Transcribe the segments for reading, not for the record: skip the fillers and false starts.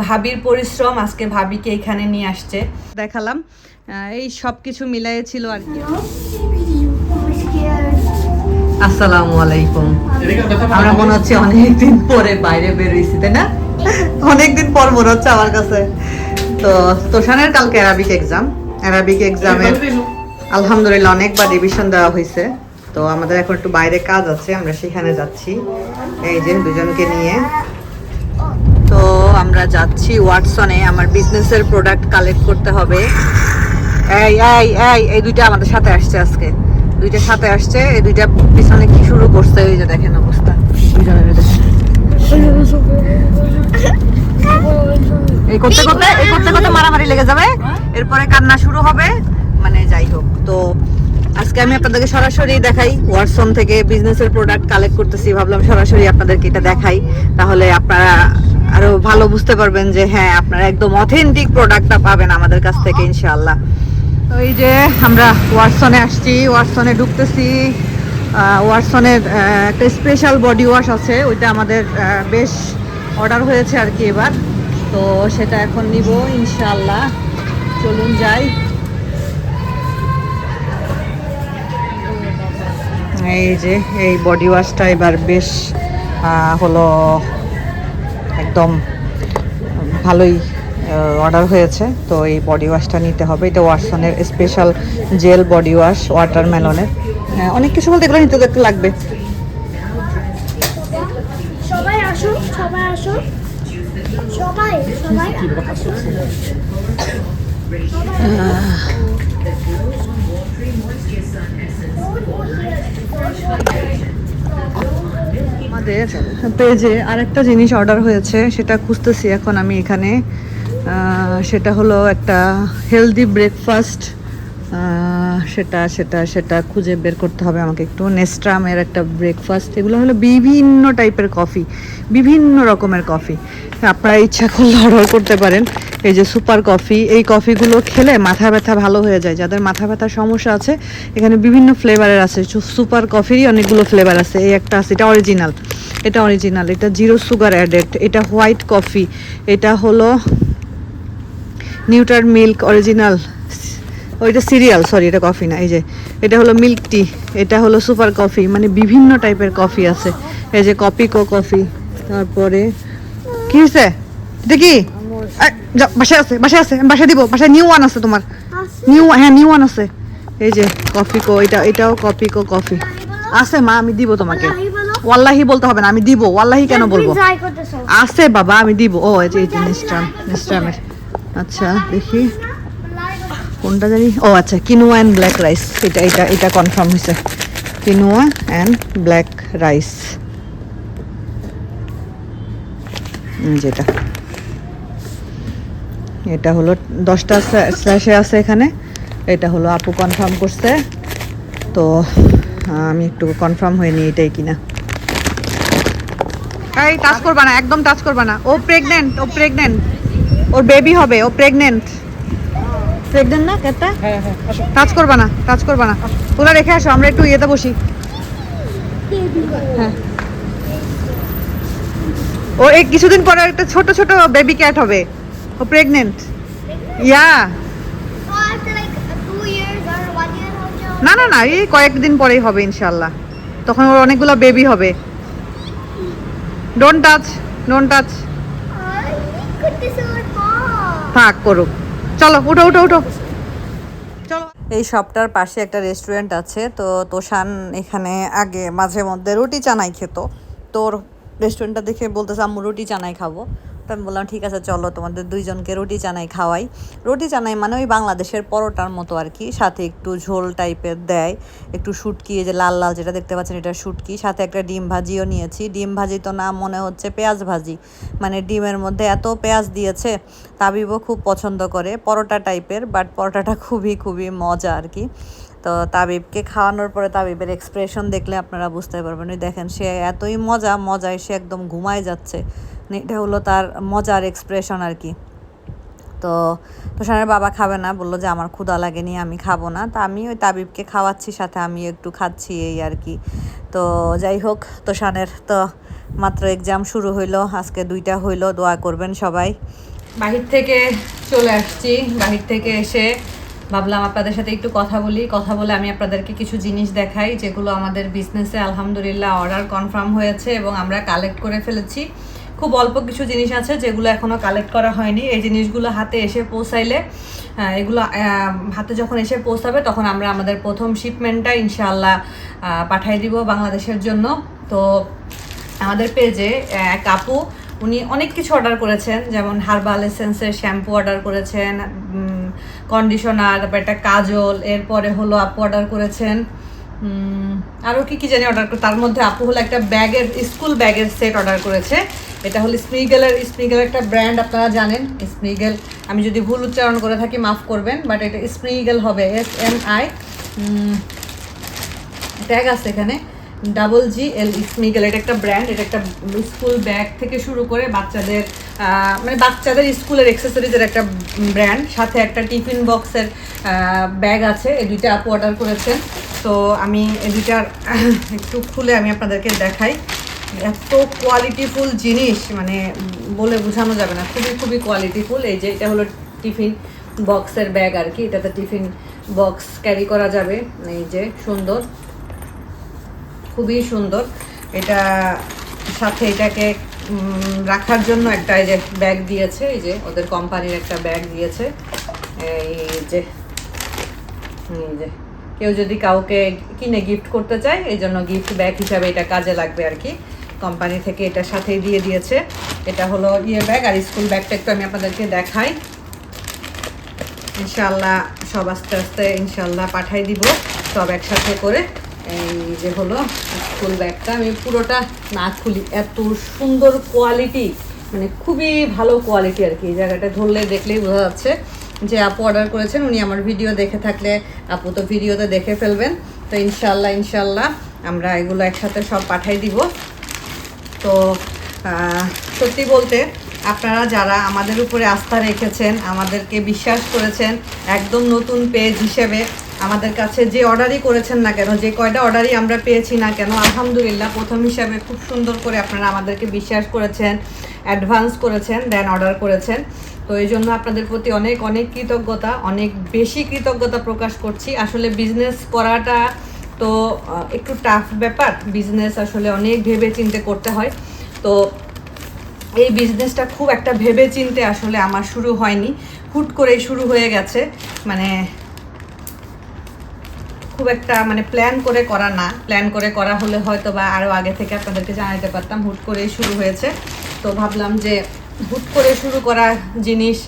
ভাবির পরিশ্রম আজকে ভাবিকে এখানে নিয়ে আসছে, দেখালাম। এই সব কিছু মিলাইছিল আর কি। আসসালামু আলাইকুম। আমরা মনে হচ্ছে অনেকদিন পরে বাইরে বেরোইছি, তাই না? অনেকদিন পর মনে হচ্ছে আমার কাছে। তো তোষানের কালকে অ্যারাবিক এক্সামের আলহামদুলিল্লাহ অনেকবার রিভিশন দেওয়া হয়েছে। তো আমাদের এখন একটু বাইরে কাজ আছে, আমরা সেখানে যাচ্ছি এই যে দুজনকে নিয়ে। তো আমরা যাচ্ছি ওয়াটসনে, আমার বিজনেসের প্রোডাক্ট কালেক্ট করতে হবে। এই দুইটা আমাদের সাথে আসছে আজকে, দুইটা সাথে আসছে। এই দুইটা পিছনে কি শুরু করছে, এই যে দেখেন অবস্থা দুইজনের। এই করতে করতে মারামারি লেগে যাবে, এরপরে কান্না শুরু হবে। মানে যাই হোক, তো আজকে আমি আপনাদেরকে সরাসরি দেখাই, ওয়াটসন থেকে বিজনেসের প্রোডাক্ট কালেক্ট করতেছি। ভাবলাম সরাসরি আপনাদেরকে এটা দেখাই, তাহলে আপনারা আরো ভালো বুঝতে পারবেন যে হ্যাঁ আপনারা একদম অথেন্টিক প্রোডাক্টটা পাবেন আমাদের কাছ থেকে ইনশাআল্লাহ। তো এই যে আমরা ওয়াটসনে আসছি, ওয়াটসনে ঢুকতেছি। ওয়াটসনের একটা স্পেশাল বডি ওয়াশ আছে, ওইটা আমাদের বেশ অর্ডার হয়েছে আর কি এবার। তো সেটা এখন নিব ইনশাআল্লাহ। চলুন যাই। এই যে এই বডি ওয়াশটা এবার বেশ হলো একদম ভালোই অর্ডার হয়েছে। তো এই বডি ওয়াশটা নিতে হবে, এটা ওয়াটসনের স্পেশাল জেল বডি ওয়াশ ওয়াটারমেলনের। অনেক কিছু বলতে এগুলো নিতে তো একটু লাগবে। সবাই আসুন, সবাই আসুন, সবাই সবাই আমাদের পেজে আরেকটা জিনিস অর্ডার হয়েছে, সেটা খুঁজতেছি এখন আমি এখানে। সেটা হলো একটা হেলদি ব্রেকফাস্ট। সেটা সেটা সেটা খুঁজে বের করতে হবে আমাকে একটু। নেস্ট্রামের একটা ব্রেকফাস্ট। এগুলো হলো বিভিন্ন টাইপের কফি, বিভিন্ন রকমের কফি। আপনারা ইচ্ছা করলে অর্ডার করতে পারেন। এই যে সুপার কফি, এই কফিগুলো খেলে মাথা ব্যথা ভালো হয়ে যায়। যাদের মাথা ব্যথার সমস্যা আছে, এখানে বিভিন্ন ফ্লেভারের আছে। সুপার কফিরই অনেকগুলো ফ্লেভার আছে। এই একটা আছে, এটা অরিজিনাল, এটা জিরো সুগার অ্যাডেড। এটা হোয়াইট কফি, এটা হলো নিউট্রাল মিল্ক অরিজিনাল। ওইটা সিরিয়াল, সরি এটা কফি না। এই যে এটা হলো মিল্ক টি, এটা হলো সুপার কফি। মানে বিভিন্ন টাইপের কফি আছে। এই যে কপিকো কফি। তারপরে কি হয়েছে, এটা কি বাসায় আছে, বাসায় দিব। বাসায় নিউ ওয়ান আছে তোমার, নিউ ওয়ান আছে। এই যে কফিকো, এটাও কপিকো কফি আছে। মা আমি দিব তোমাকে, ওয়াল্লাহি বলতে হবে না, আমি দিব। ওয়াল্লাহি কেন বলবো, আছে বাবা আমি দিব। ও এই যে নেস্ট্রামের। আচ্ছা দেখি কোনটা জানি। ও আচ্ছা, কিনোয়া অ্যান্ড ব্ল্যাক রাইস। এটা কনফার্ম হয়েছে, কিনোয়া অ্যান্ড ব্ল্যাক রাইস। যেটা এটা হলো 10টা স্ল্যাশে আছে এখানে। এটা হলো আপু কনফার্ম করছে, তো আমি একটু কনফার্ম হয়ে নিই এটাই কিনা। এই টাচ করবা না, একদম টাচ করবা না। ও প্রেগনেন্ট, ওর বেবি হবে, ও প্রেগনেন্ট না কেটা? টাচ করবা না। তোরা রেখে আসো, আমরা একটু ইয়েতে বসি। হ্যাঁ, ও এই কিছুদিন পরে একটা ছোট বেবি ক্যাট হবে, ও প্রেগনেন্ট। ইয়া না এই কয়েকদিন পরেই হবে ইনশাল্লাহ। তখন ওর অনেকগুলো বেবি হবে। ডোন্ট টাচ থাক, করুক। চলো উঠো। চলো। এই শপটার পাশে একটা রেস্টুরেন্ট আছে। তো তোষান এখানে আগে মাঝে মধ্যে রুটি চানাই খেত। তোর রেস্টুরেন্টটা দেখে বলতেছে আম্মু রুটি চানাই খাবো। তো আমি বললাম ঠিক আছে চলো তোমাদের দুইজনকে রুটি চানাই খাওয়াই। রুটি চানাই মানে ওই বাংলাদেশের পরোটার মতো আর কি, সাথে একটু ঝোল টাইপের দেয়, একটু শুটকি, এই যে লাল লাল যেটা দেখতে পাচ্ছেন এটা শুটকি, সাথে একটা ডিম ভাজিও নিয়েছি। ডিম ভাজি তো না, মনে হচ্ছে পেঁয়াজ ভাজি, মানে ডিমের মধ্যে এত পেঁয়াজ দিয়েছে। তাবিবও খুব পছন্দ করে পরোটা টাইপের, বাট পরোটাটা খুবই মজা আর কি। তো তাবিবকে খাওয়ানোর পরে তাবিবের এক্সপ্রেশন দেখলে আপনারা বুঝতে পারবেন। ওই দেখেন, সে এতই মজায় সে একদম ঘুমায় যাচ্ছে। এটা হলো তার মজার এক্সপ্রেশন আর কি। তো তোষানের বাবা খাবে না, বললো যে আমার ক্ষুধা লাগেনি, আমি খাবো না। তো আমি ওই তাবিবকে খাওয়াচ্ছি, সাথে আমি একটু খাচ্ছি, এই আর কি। তো যাই হোক, তোষানের তো মাত্র এক্সাম শুরু হইলো, আজকে 2টা হইলো, দোয়া করবেন সবাই। বাহির থেকে চলে আসছি, বাহির থেকে এসে ভাবলাম আপনাদের সাথে একটু কথা বলে আমি আপনাদেরকে কিছু জিনিস দেখাই যেগুলো আমাদের বিজনেসে আলহামদুলিল্লাহ অর্ডার কনফার্ম হয়েছে এবং আমরা কালেক্ট করে ফেলেছি। খুব অল্প কিছু জিনিস আছে যেগুলো এখনও কালেক্ট করা হয়নি। এই জিনিসগুলো হাতে এসে পৌঁছাইলে, এগুলো হাতে যখন এসে পৌঁছাবে তখন আমরা আমাদের প্রথম শিপমেন্টটা ইনশাআল্লাহ পাঠিয়ে দিব বাংলাদেশের জন্য। তো আমাদের পেজে এক আপু, উনি অনেক কিছু অর্ডার করেছেন, যেমন হার্বাল এসেন্সের শ্যাম্পু অর্ডার করেছেন, কন্ডিশনার, তারপর একটা কাজল, এরপরে হলো আপু অর্ডার করেছেন আরও কি জানি অর্ডার করে। তার মধ্যে আপু হলো একটা ব্যাগের, স্কুল ব্যাগের সেট অর্ডার করেছে। এটা হলো স্প্রিগেলের একটা ব্র্যান্ড, আপনারা জানেন স্প্রিগেল। আমি যদি ভুল উচ্চারণ করে থাকি মাফ করবেন, বাট এটা স্প্রিগেল হবে, SMI, ট্যাগ আছে এখানে, GGL স্প্রিগেল। এটা একটা ব্র্যান্ড। এটা একটা স্কুল ব্যাগ থেকে শুরু করে বাচ্চাদের মানে বাচ্চাদের স্কুলের অ্যাক্সেসরিজের একটা ব্র্যান্ড, সাথে একটা টিফিন বক্সের ব্যাগ আছে। এই 2টা আপু অর্ডার করেছেন। তো আমি এই 2টার একটু খুলে আমি আপনাদেরকে দেখাই। এত কোয়ালিটিফুল জিনিস, মানে বলে বোঝানো যাবে না, খুবই খুবই কোয়ালিটিফুল। এই যে এটা হলো টিফিন বক্সের ব্যাগ আর কি, এটাতে টিফিন বক্স ক্যারি করা যাবে। এই যে সুন্দর, খুবই সুন্দর। এটা সাথে এটাকে রাখার জন্য একটা এই যে ব্যাগ দিয়েছে, এই যে ওদের কোম্পানির একটা ব্যাগ দিয়েছে। এই যে কেউ যদি কাউকে কিনে গিফট করতে চায়, এই জন্য গিফট ব্যাগ হিসাবে এটা কাজে লাগবে আর কি। কোম্পানি থেকে এটার সাথেই দিয়ে দিয়েছে। এটা হলো ব্যাগ। আর স্কুল ব্যাগটা একটু আমি আপনাদেরকে দেখাই। ইনশাআল্লাহ সব আস্তে আস্তে ইনশাআল্লাহ পাঠাই দিব সব একসাথে করে। এই যে হলো স্কুল ব্যাগটা, আমি পুরোটা না খুলি, এত সুন্দর কোয়ালিটি, মানে খুবই ভালো কোয়ালিটি আর কি। এই জায়গাটা ধরলে দেখলেই বোঝা যাচ্ছে যে আপু অর্ডার করেছেন। উনি আমার ভিডিও দেখে থাকলে, আপু তো ভিডিওতে দেখে ফেলবেন। তো ইনশাআল্লাহ আমরা এগুলো একসাথে সব পাঠাই দিব। তো সত্যি বলতে আপনারা যারা আমাদের উপরে আস্থা রেখেছেন, আমাদেরকে বিশ্বাস করেছেন, একদম নতুন পেজ হিসেবে আমাদের কাছে যে অর্ডারই করেছেন না কেন, যে কয়টা অর্ডারই আমরা পেয়েছি না কেন, আলহামদুলিল্লাহ প্রথম হিসাবে খুব সুন্দর করে আপনারা আমাদেরকে বিশ্বাস করেছেন, অ্যাডভান্স করেছেন, দেন অর্ডার করেছেন। তো এই জন্য আপনাদের প্রতি অনেক অনেক কৃতজ্ঞতা, অনেক বেশি কৃতজ্ঞতা প্রকাশ করছি। আসলে বিজনেস করাটা তো একটু টাফ ব্যাপার, বিজনেস আসলে অনেক ভেবে চিন্তে করতে হয়। তো এই বিজনেসটা খুব একটা ভেবে চিন্তে আসলে আমার শুরু হয়নি, হুট করেই শুরু হয়ে গেছে। মানে খুব একটা মানে প্ল্যান করে করা না, প্ল্যান করে করা হলে হয়তো বা আরও আগে থেকে আপনাদেরকে জানাতে পারতাম। হুট করেই শুরু হয়েছে। তো ভাবলাম যে হুট করে শুরু করা জিনিস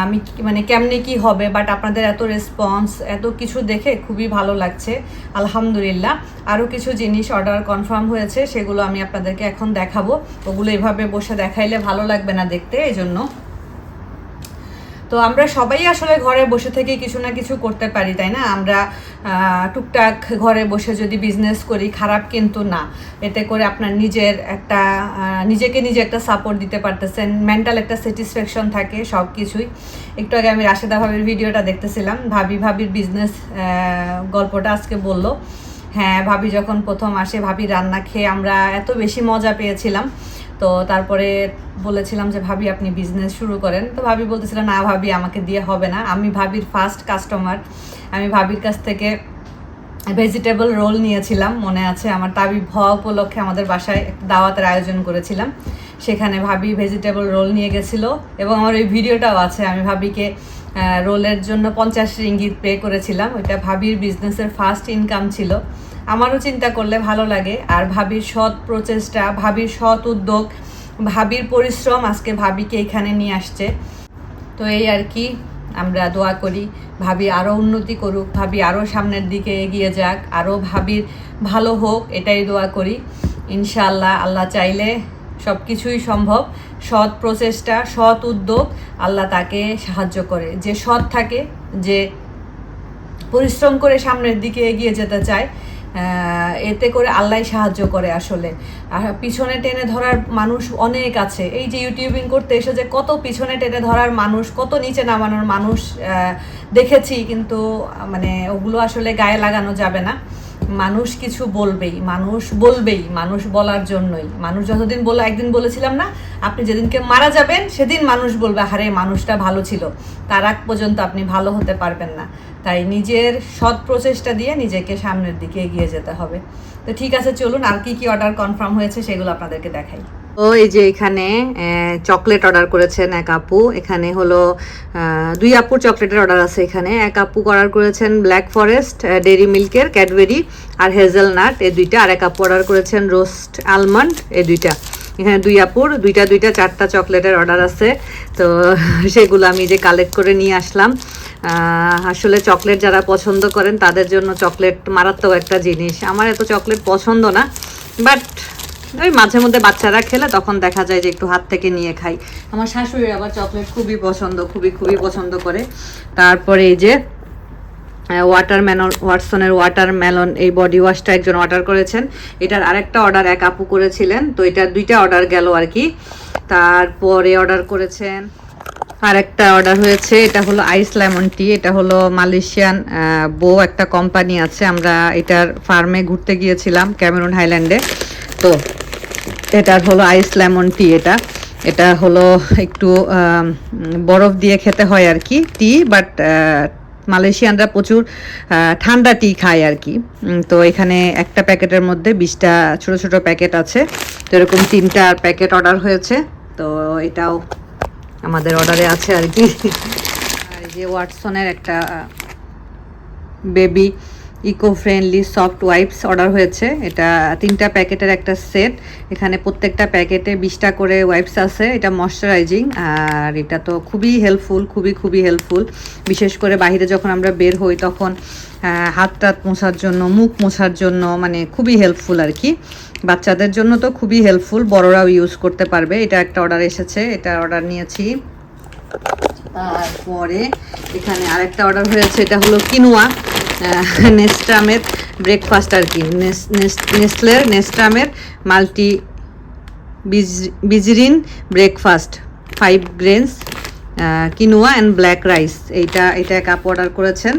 আমি মানে কেমনে কি হবে, বাট আপনাদের এত রেসপন্স, এত কিছু দেখে খুবই ভালো লাগছে আলহামদুলিল্লাহ। আরও কিছু জিনিস অর্ডার কনফার্ম হয়েছে, সেগুলো আমি আপনাদেরকে এখন দেখাবো। ওগুলো এভাবে বসে দেখাইলে ভালো লাগবে না দেখতে, এই জন্য। তো আমরা সবাই আসলে ঘরে বসে থেকে কিছু না কিছু করতে পারি, তাই না? আমরা টুকটাক ঘরে বসে যদি বিজনেস করি, খারাপ কিন্তু না। এতে করে আপনার নিজের একটা নিজেকে নিজে একটা সাপোর্ট দিতে পারতেছেন, মেন্টাল একটা স্যাটিসফ্যাকশন থাকে সব কিছুই। একটু আগে আমি রাশেদা ভাবির ভিডিওটা দেখতেছিলাম, ভাবির বিজনেস গল্পটা আজকে বললো। হ্যাঁ, ভাবি যখন প্রথম আসে, ভাবি রান্না খেয়ে আমরা এত বেশি মজা পেয়েছিলাম। তো তারপরে বলেছিলাম যে ভাবি আপনি বিজনেস শুরু করেন। তো ভাবি বলতেছিল না ভাবি আমাকে দিয়ে হবে না, আমি ভাবির ফার্স্ট কাস্টমার। আমি ভাবির কাছ থেকে ভেজিটেবল রোল নিয়েছিলাম, মনে আছে আমার তাবিব হওয়া উপলক্ষে আমাদের বাসায় দাওয়াতের আয়োজন করেছিলাম, সেখানে ভাবি ভেজিটেবল রোল নিয়ে গেছিলো এবং আমার ওই ভিডিওটাও আছে। আমি ভাবিকে রোলের জন্য 50 রিঙ্গিত পে করেছিলাম। ওইটা ভাবির বিজনেসের ফার্স্ট ইনকাম ছিল। আমারও চিন্তা করলে ভালো লাগে। আর ভাবির সৎ প্রচেষ্টা, ভাবির সৎ উদ্যোগ, ভাবির পরিশ্রম আজকে ভাবিকে এখানে নিয়ে আসছে। তো এই আর কি, আমরা দোয়া করি ভাবি আরও উন্নতি করুক, ভাবি আরও সামনের দিকে এগিয়ে যাক, আরও ভাবির ভালো হোক, এটাই দোয়া করি। ইনশাআল্লাহ আল্লাহ চাইলে সব কিছুই সম্ভব। সৎ প্রচেষ্টা, সৎ উদ্যোগ, আল্লাহ তাকে সাহায্য করে। যে সৎ থাকে, যে পরিশ্রম করে সামনের দিকে এগিয়ে যেতে চায়, এতে করে আল্লাহ সাহায্য করে আসলে। আর পিছনে টেনে ধরার মানুষ অনেক আছে, এই যে ইউটিউবিং করতে এসে যে কত পিছনে টেনে ধরার মানুষ, কত নিচে নামানোর মানুষ দেখেছি, কিন্তু মানে ওগুলো আসলে গায়ে লাগানো যাবে না। মানুষ কিছু বলবেই, মানুষ বলার জন্যই। মানুষ যতদিন বলে, একদিন বলেছিলাম না, আপনি যেদিনকে মারা যাবেন সেদিন মানুষ বলবে আরে মানুষটা ভালো ছিল, তার আগ পর্যন্ত আপনি ভালো হতে পারবেন না। তাই নিজের সৎ প্রচেষ্টা দিয়ে নিজেকে সামনের দিকে এগিয়ে যেতে হবে। তো ঠিক আছে, চলুন আর কি কি অর্ডার কনফার্ম হয়েছে সেগুলো আপনাদেরকে দেখাই। তো এই যে এখানে চকলেট অর্ডার করেছেন এক আপু, এখানে হলো 2 আপুর চকলেটের অর্ডার আছে। এখানে এক আপু অর্ডার করেছেন ব্ল্যাক ফরেস্ট, ডেরি মিল্কের, ক্যাডবেরি আর হেজেলনাট এই দুইটা, আর এক আপু অর্ডার করেছেন রোস্ট আলমন্ড এই দুইটা। এখানে 2 আপুর দুইটা 4টা চকলেটের অর্ডার আছে। তো সেগুলো আমি যে কালেক্ট করে নিয়ে আসলাম। আসলে চকলেট যারা পছন্দ করেন তাদের জন্য চকলেট মারাত্মক একটা জিনিস। আমার এত চকলেট পছন্দ না, বাট ওই মাঝে মধ্যে বাচ্চারা খেলে তখন দেখা যায় যে একটু হাত থেকে নিয়ে খাই। আমার শাশুড়ির আবার চকলেট খুবই পছন্দ, খুবই পছন্দ করে। তারপরে এই যে ওয়াটসনের ওয়াটারমেলন এই বডি ওয়াশটা একজন অর্ডার করেছেন। এটার আরেকটা অর্ডার এক আপু করেছিলেন, তো এটার 2টা অর্ডার গেল আর কি। তারপরে অর্ডার করেছেন আর একটা অর্ডার হয়েছে, এটা হলো আইস লেমন টি। এটা হলো মালয়েশিয়ান বো একটা কোম্পানি আছে, আমরা এটার ফার্মে ঘুরতে গিয়েছিলাম ক্যামেরুন হাইল্যান্ডে। তো এটার হলো আইস লেমন টি। এটা হলো একটু বরফ দিয়ে খেতে হয় আর কি টি, বাট মালয়েশিয়ানরা প্রচুর ঠান্ডা টি খায় আর কি। তো এখানে একটা প্যাকেটের মধ্যে 20টা ছোট ছোট প্যাকেট আছে, তো এরকম 3টা প্যাকেট অর্ডার হয়েছে। তো এটাও আমাদের অর্ডারে আছে আর কি। আর এই যে ওয়াটসনের একটা baby eco friendly soft wipes order হয়েছে। এটা 3টা প্যাকেটের একটা সেট। এখানে প্রত্যেকটা প্যাকেটে 20টা করে ওয়াইপস আছে। এটা ময়শ্চারাইজিং, আর এটা তো খুবই হেল্পফুল, খুবই হেল্পফুল। বিশেষ করে বাইরে যখন আমরা বের হই তখন হাত টাত মোছার জন্য, মুখ মোছার জন্য, মানে খুবই হেল্পফুল আর কি। বাচ্চাদের জন্য তো খুবই হেল্পফুল, বড়রাও ইউজ করতে পারবে। এটা একটা অর্ডার এসেছে, এটা অর্ডার নিয়েছি। তারপরে এখানে আরেকটা অর্ডার হয়েছে, এটা হলো কিনোয়া, নেস্ট্রামের ব্রেকফাস্ট আর কি। নেস্ট্রামের মাল্টি বিজরিন breakfast 5 grains quinoa and black rice. এটা এক আপ অর্ডার করেছেন।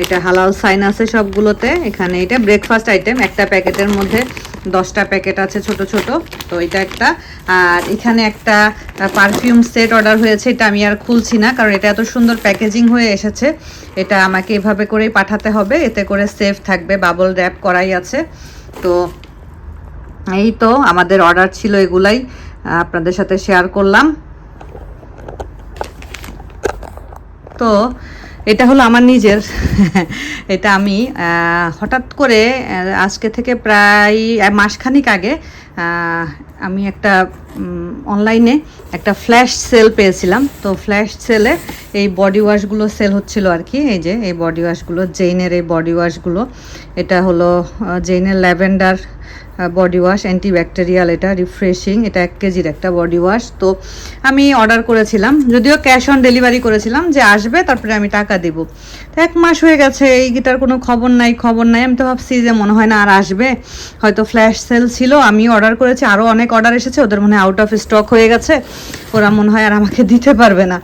এটা হালাল সাইন আছে সবগুলোতে। এখানে এটা ব্রেকফাস্ট আইটেম, একটা প্যাকেটের মধ্যে 10টা প্যাকেট আছে ছোট ছোট। তো এটা একটা। আর এখানে একটা পারফিউম সেট অর্ডার হয়েছে, এটা আমি আর খুলছি না কারণ এটা এত সুন্দর প্যাকেজিং হয়ে এসেছে। এটা আমাকে এভাবে করেই পাঠাতে হবে, এতে করে সেফ থাকবে, বাবল র্যাপ করাই আছে। তো এই তো আমাদের অর্ডার ছিল, এগুলাই আপনাদের সাথে শেয়ার করলাম। তো এটা হলো আমার নিজের। এটা আমি হঠাৎ করে আজকে থেকে প্রায় মাসখানিক আগে আমি একটা অনলাইনে একটা ফ্ল্যাশ সেল পেয়েছিলাম। তো ফ্ল্যাশ সেলে এই বডি ওয়াশগুলো সেল হচ্ছিল আর কি। এই যে এই বডি ওয়াশগুলো, জেইনের এই বডি ওয়াশগুলো। এটা হলো জেইনের ল্যাভেন্ডার বডি ওয়াশ, অ্যান্টিব্যাকটেরিয়াল, এটা রিফ্রেশিং। এটা 1 কেজির একটা বডি ওয়াশ। তো আমি অর্ডার করেছিলাম, যদিও ক্যাশ অন ডেলিভারি করেছিলাম, যে আসবে তারপরে আমি টাকা দেব। তো 1 মাস হয়ে গেছে, এই গিটার কোনো খবর নাই। আমি তো ভাবছি যে মনে হয় না আর আসবে, হয়তো ফ্ল্যাশ সেল ছিল। আমি অর্ডার করেছি, আরও অনেক অর্ডার এসেছে, ওদের মনে হয় আউট অফ স্টক হয়ে গেছে, ওরা মনে হয় আর আমাকে দিতে পারবে না।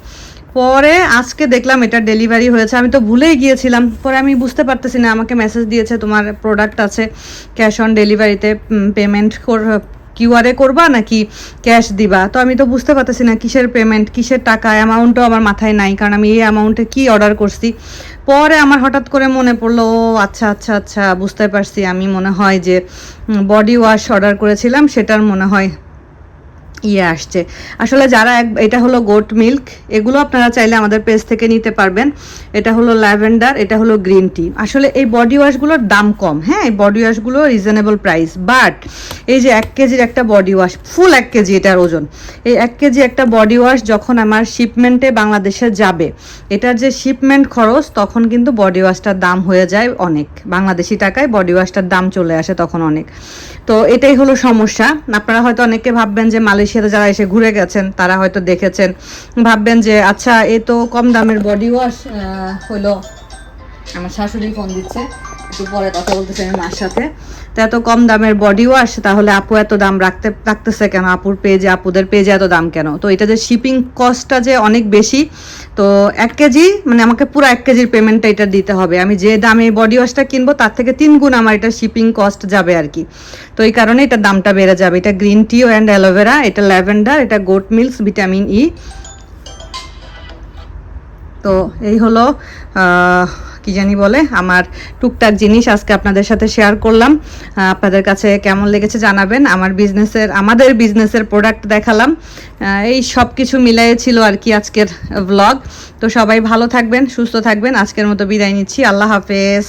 পরে আজকে দেখলাম এটা ডেলিভারি হয়েছে, আমি তো ভুলেই গিয়েছিলাম। পরে আমি বুঝতে পারতেছি না, আমাকে মেসেজ দিয়েছে তোমার প্রোডাক্ট আছে, ক্যাশ অন ডেলিভারিতে পেমেন্ট কিউআরে করবা নাকি ক্যাশ দিবা। তো আমি তো বুঝতে পারতেছি না কিসের পেমেন্ট, কিসের টাকা, অ্যামাউন্টও আমার মাথায় নাই, কারণ আমি এই অ্যামাউন্টে কি অর্ডার করছি। পরে আমার হঠাৎ করে মনে পড়লো, ও আচ্ছা বুঝতে পারছি, আমি মনে হয় যে বডি ওয়াশ অর্ডার করেছিলাম, সেটার মনে হয় আসছে। আসলে যারা এটা হলো গোট মিল্ক, এগুলো আপনারা চাইলে আমাদের পেজ থেকে নিতে পারবেন। এটা হলো ল্যাভেন্ডার, এটা হলো গ্রিন টি। আসলে এই বডি ওয়াশগুলোর দাম কম, হ্যাঁ, এই বডি ওয়াশগুলো রিজনেবল প্রাইস। বাট এই যে 1 কেজির একটা বডি ওয়াশ, ফুল 1 কেজি এটার ওজন, এই 1 কেজি একটা বডি ওয়াশ যখন আমার শিপমেন্টে বাংলাদেশে যাবে, এটার যে শিপমেন্ট খরচ, তখন কিন্তু বডি ওয়াশটার দাম হয়ে যায় অনেক, বাংলাদেশি টাকায় বডি ওয়াশটার দাম চলে আসে তখন অনেক। তো এটাই হলো সমস্যা। আপনারা হয়তো অনেকে ভাববেন যে মালয়েশিয়াতে যারা এসে ঘুরে গেছেন তারা হয়তো দেখেছেন, ভাববেন যে আচ্ছা এ তো কম দামের বডি ওয়াশ হলো। আমার শাশুড়ি ফোন দিচ্ছে, একটু পরে কথা বলতেছি আমি মার সাথে। তো এত কম দামের বডি ওয়াশ, তাহলে আপু এত দাম রাখতেছে কেন, আপুর পেজে আপুদের পেজে এত দাম কেন? তো এটা যে শিপিং কস্টটা যে অনেক বেশি, তো 1 কেজি মানে আমাকে পুরো 1 কেজির পেমেন্টটা এটা দিতে হবে। আমি যে দামে বডি ওয়াশটা কিনবো তার থেকে 3 গুণ আমার এটা শিপিং কস্ট যাবে আর কি। তো এই কারণে এটার দামটা বেড়ে যাবে। এটা গ্রিন টি অ্যান্ড অ্যালোভেরা, এটা ল্যাভেন্ডার, এটা গোট মিল্ক, ভিটামিন ই। তো এই হলো কি জানি বলে আমার টুকটাক জিনিস আজকে আপনাদের সাথে শেয়ার করলাম। আপনাদের কাছে কেমন লেগেছে জানাবেন। আমাদের বিজনেসের প্রোডাক্ট দেখালাম, এই সব কিছু মিলাই ছিল আর কি আজকের ব্লগ। তো সবাই ভালো থাকবেন, সুস্থ থাকবেন। আজকের মতো বিদায় নিচ্ছি, আল্লাহ হাফেজ।